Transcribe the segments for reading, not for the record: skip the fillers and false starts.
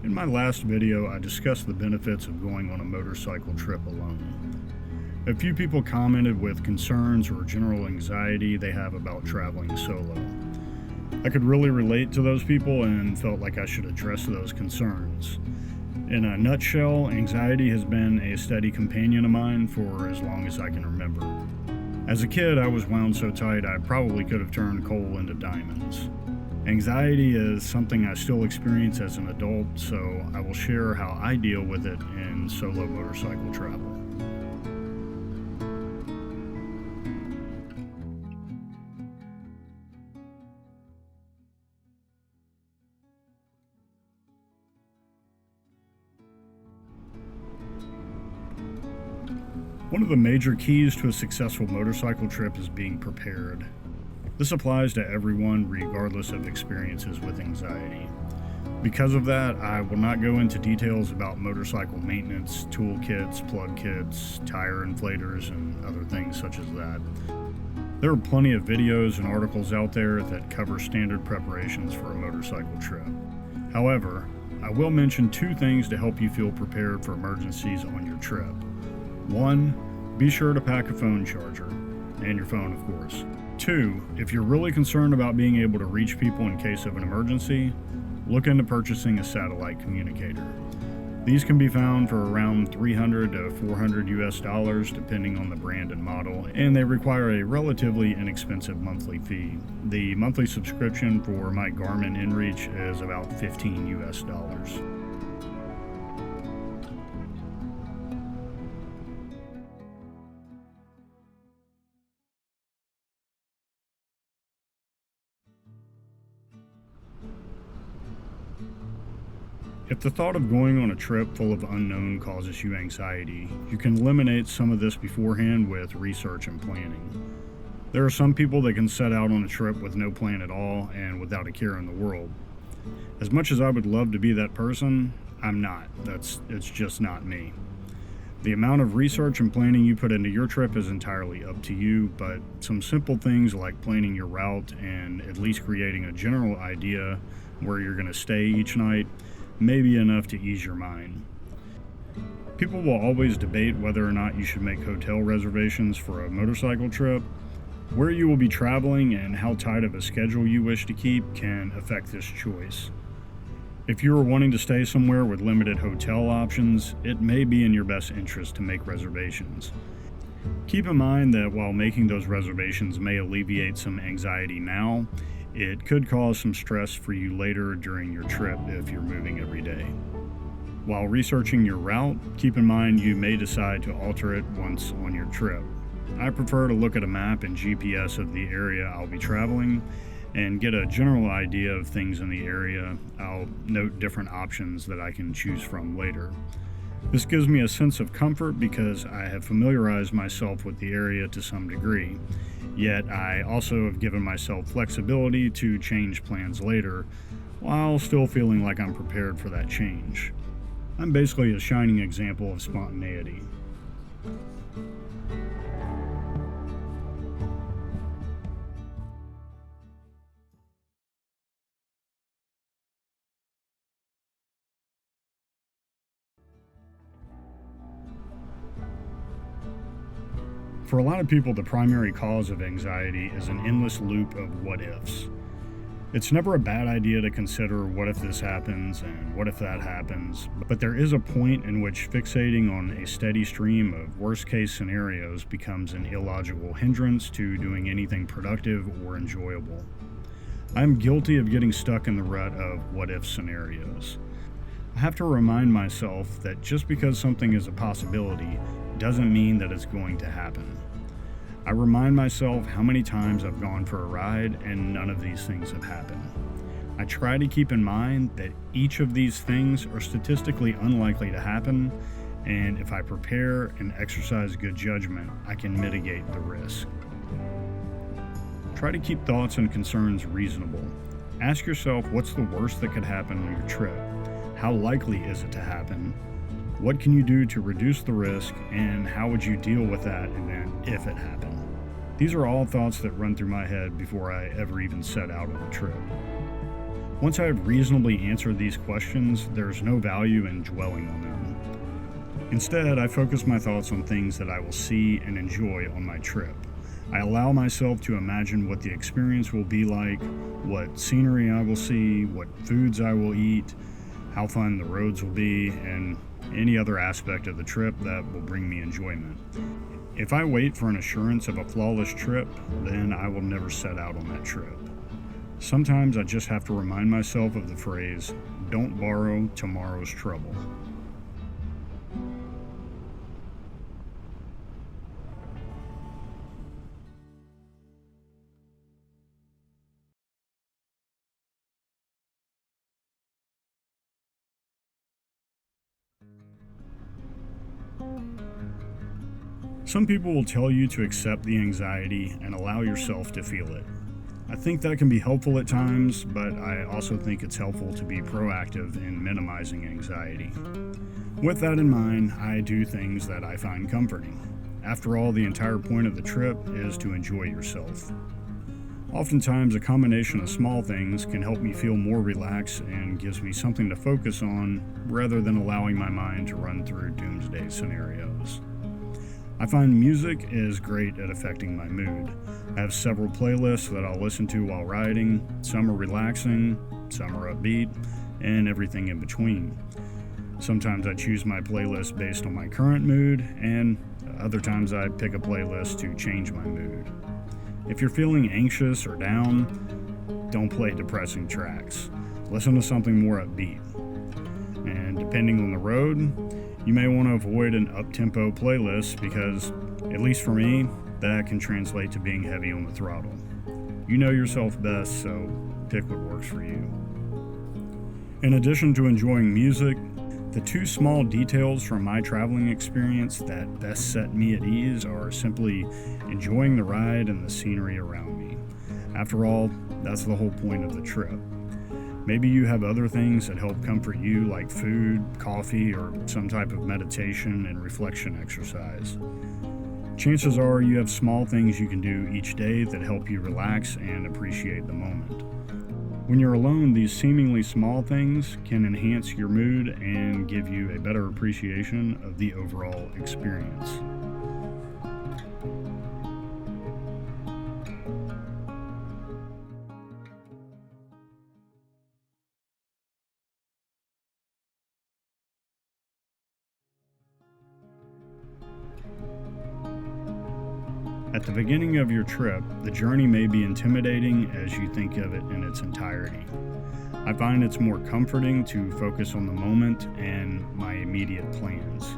In my last video, I discussed the benefits of going on a motorcycle trip alone. A few people commented with concerns or general anxiety they have about traveling solo. I could really relate to those people and felt like I should address those concerns. In a nutshell, anxiety has been a steady companion of mine for as long as I can remember. As a kid, I was wound so tight I probably could have turned coal into diamonds. Anxiety is something I still experience as an adult, so I will share how I deal with it in solo motorcycle travel. One of the major keys to a successful motorcycle trip is being prepared. This applies to everyone regardless of experiences with anxiety. Because of that, I will not go into details about motorcycle maintenance, toolkits, plug kits, tire inflators, and other things such as that. There are plenty of videos and articles out there that cover standard preparations for a motorcycle trip. However, I will mention two things to help you feel prepared for emergencies on your trip. 1, be sure to pack a phone charger, and your phone of course. 2, if you're really concerned about being able to reach people in case of an emergency, look into purchasing a satellite communicator. These can be found for around $300 to $400 US depending on the brand and model, and they require a relatively inexpensive monthly fee. The monthly subscription for my Garmin InReach is about $15 US. If the thought of going on a trip full of unknown causes you anxiety, you can eliminate some of this beforehand with research and planning. There are some people that can set out on a trip with no plan at all and without a care in the world. As much as I would love to be that person, I'm not. It's just not me. The amount of research and planning you put into your trip is entirely up to you, but some simple things like planning your route and at least creating a general idea where you're going to stay each night may be enough to ease your mind. People will always debate whether or not you should make hotel reservations for a motorcycle trip. Where you will be traveling and how tight of a schedule you wish to keep can affect this choice. If you are wanting to stay somewhere with limited hotel options, it may be in your best interest to make reservations. Keep in mind that while making those reservations may alleviate some anxiety now, it could cause some stress for you later during your trip if you're moving every day. While researching your route, keep in mind you may decide to alter it once on your trip. I prefer to look at a map and GPS of the area I'll be traveling and get a general idea of things in the area. I'll note different options that I can choose from later. This gives me a sense of comfort because I have familiarized myself with the area to some degree. Yet I also have given myself flexibility to change plans later, while still feeling like I'm prepared for that change. I'm basically a shining example of spontaneity. For a lot of people, the primary cause of anxiety is an endless loop of what-ifs. It's never a bad idea to consider what if this happens and what if that happens, but there is a point in which fixating on a steady stream of worst-case scenarios becomes an illogical hindrance to doing anything productive or enjoyable. I'm guilty of getting stuck in the rut of what-if scenarios. I have to remind myself that just because something is a possibility doesn't mean that it's going to happen. I remind myself how many times I've gone for a ride and none of these things have happened. I try to keep in mind that each of these things are statistically unlikely to happen, and if I prepare and exercise good judgment, I can mitigate the risk. Try to keep thoughts and concerns reasonable. Ask yourself what's the worst that could happen on your trip? How likely is it to happen? What can you do to reduce the risk, and how would you deal with that event if it happened? These are all thoughts that run through my head before I ever even set out on a trip. Once I have reasonably answered these questions, there's no value in dwelling on them. Instead, I focus my thoughts on things that I will see and enjoy on my trip. I allow myself to imagine what the experience will be like, what scenery I will see, what foods I will eat, how fun the roads will be, and any other aspect of the trip that will bring me enjoyment. If I wait for an assurance of a flawless trip, then I will never set out on that trip. Sometimes I just have to remind myself of the phrase, "Don't borrow tomorrow's trouble." Some people will tell you to accept the anxiety and allow yourself to feel it. I think that can be helpful at times, but I also think it's helpful to be proactive in minimizing anxiety. With that in mind, I do things that I find comforting. After all, the entire point of the trip is to enjoy yourself. Oftentimes, a combination of small things can help me feel more relaxed and gives me something to focus on rather than allowing my mind to run through doomsday scenarios. I find music is great at affecting my mood. I have several playlists that I'll listen to while riding. Some are relaxing, some are upbeat, and everything in between. Sometimes I choose my playlist based on my current mood, and other times I pick a playlist to change my mood. If you're feeling anxious or down, don't play depressing tracks. Listen to something more upbeat. And depending on the road, you may want to avoid an up-tempo playlist because, at least for me, that can translate to being heavy on the throttle. You know yourself best, so pick what works for you. In addition to enjoying music, the two small details from my traveling experience that best set me at ease are simply enjoying the ride and the scenery around me. After all, that's the whole point of the trip. Maybe you have other things that help comfort you, like food, coffee, or some type of meditation and reflection exercise. Chances are you have small things you can do each day that help you relax and appreciate the moment. When you're alone, these seemingly small things can enhance your mood and give you a better appreciation of the overall experience. At the beginning of your trip, the journey may be intimidating as you think of it in its entirety. I find it's more comforting to focus on the moment and my immediate plans.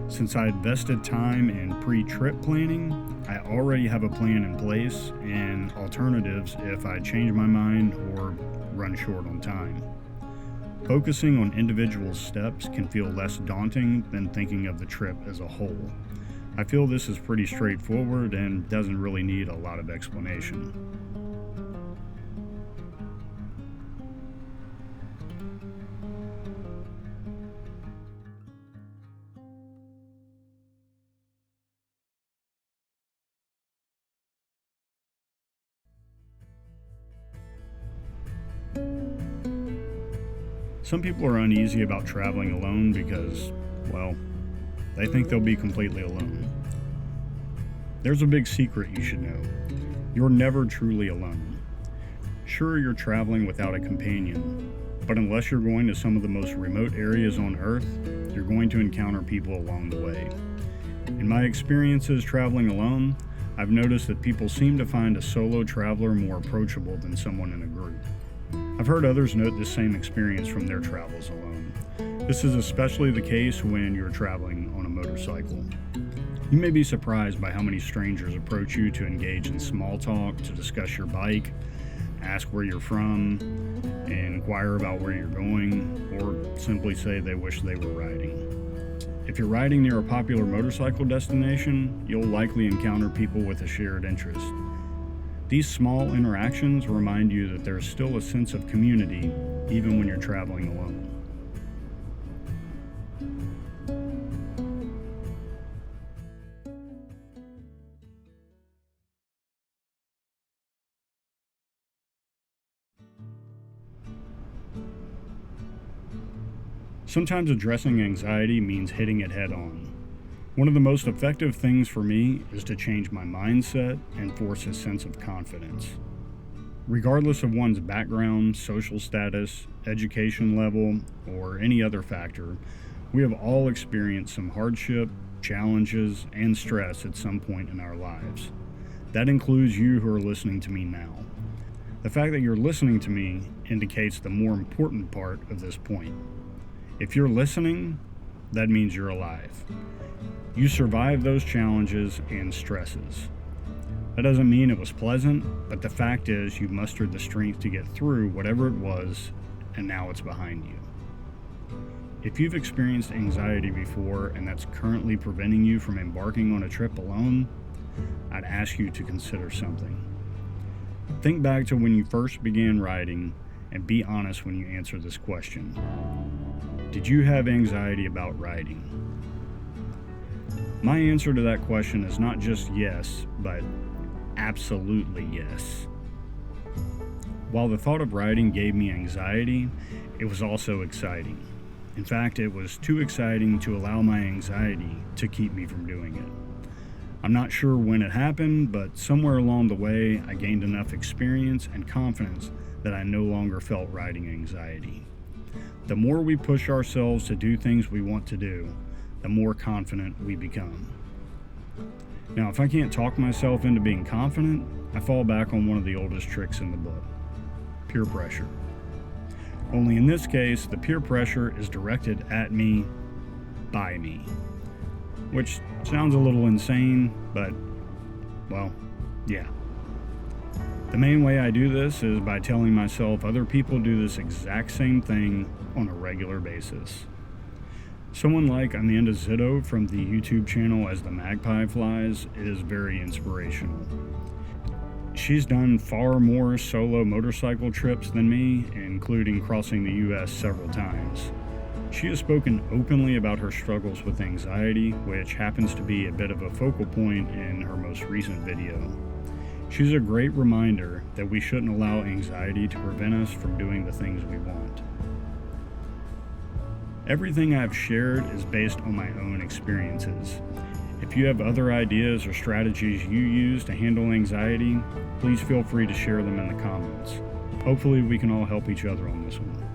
Since I invested time in pre-trip planning, I already have a plan in place and alternatives if I change my mind or run short on time. Focusing on individual steps can feel less daunting than thinking of the trip as a whole. I feel this is pretty straightforward and doesn't really need a lot of explanation. Some people are uneasy about traveling alone because, well, they think they'll be completely alone. There's a big secret you should know. You're never truly alone. Sure, you're traveling without a companion, but unless you're going to some of the most remote areas on Earth, you're going to encounter people along the way. In my experiences traveling alone, I've noticed that people seem to find a solo traveler more approachable than someone in a group. I've heard others note this same experience from their travels alone. This is especially the case when you're traveling on a motorcycle. You may be surprised by how many strangers approach you to engage in small talk, to discuss your bike, ask where you're from, inquire about where you're going, or simply say they wish they were riding. If you're riding near a popular motorcycle destination, you'll likely encounter people with a shared interest. These small interactions remind you that there's still a sense of community even when you're traveling alone. Sometimes addressing anxiety means hitting it head on. One of the most effective things for me is to change my mindset and force a sense of confidence. Regardless of one's background, social status, education level, or any other factor, we have all experienced some hardship, challenges, and stress at some point in our lives. That includes you who are listening to me now. The fact that you're listening to me indicates the more important part of this point. If you're listening, that means you're alive. You survived those challenges and stresses. That doesn't mean it was pleasant, but the fact is you mustered the strength to get through whatever it was, and now it's behind you. If you've experienced anxiety before and that's currently preventing you from embarking on a trip alone, I'd ask you to consider something. Think back to when you first began riding and be honest when you answer this question. Did you have anxiety about riding? My answer to that question is not just yes, but absolutely yes. While the thought of riding gave me anxiety, it was also exciting. In fact, it was too exciting to allow my anxiety to keep me from doing it. I'm not sure when it happened, but somewhere along the way, I gained enough experience and confidence that I no longer felt riding anxiety. The more we push ourselves to do things we want to do, the more confident we become. Now, if I can't talk myself into being confident, I fall back on one of the oldest tricks in the book: peer pressure. Only in this case, the peer pressure is directed at me, by me. Which sounds a little insane, but, well, yeah. The main way I do this is by telling myself other people do this exact same thing on a regular basis. Someone like Amanda Zitto from the YouTube channel As the Magpie Flies is very inspirational. She's done far more solo motorcycle trips than me, including crossing the US several times. She has spoken openly about her struggles with anxiety, which happens to be a bit of a focal point in her most recent video. She's a great reminder that we shouldn't allow anxiety to prevent us from doing the things we want. Everything I've shared is based on my own experiences. If you have other ideas or strategies you use to handle anxiety, please feel free to share them in the comments. Hopefully we can all help each other on this one.